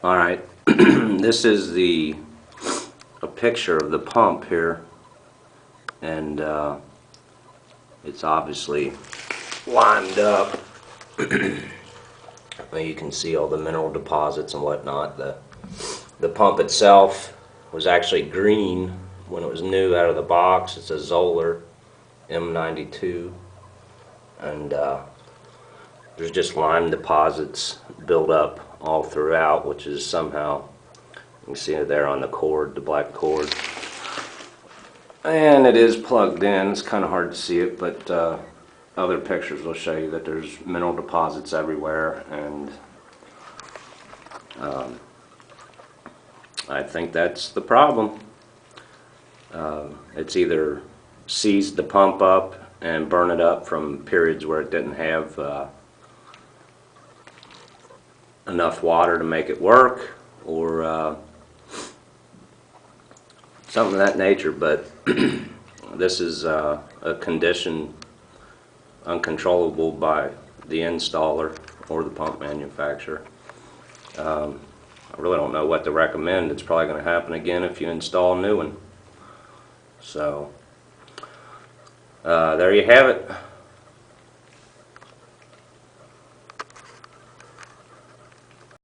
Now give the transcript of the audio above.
All right, this is a picture of the pump here, and it's obviously limed up. Well, you can see all the mineral deposits and whatnot. The pump itself was actually green when it was new out of the box. It's a Zoller M92, and there's just lime deposits built up all throughout, which is somehow, you can see it there on the cord, the black cord. And it is plugged in. It's kind of hard to see it, but other pictures will show you that there's mineral deposits everywhere, and I think that's the problem. It's either seized the pump up and burn it up from periods where it didn't have enough water to make it work, or something of that nature. But this is a condition uncontrollable by the installer or the pump manufacturer. I really don't know what to recommend. It's probably going to happen again if you install a new one. So there you have it.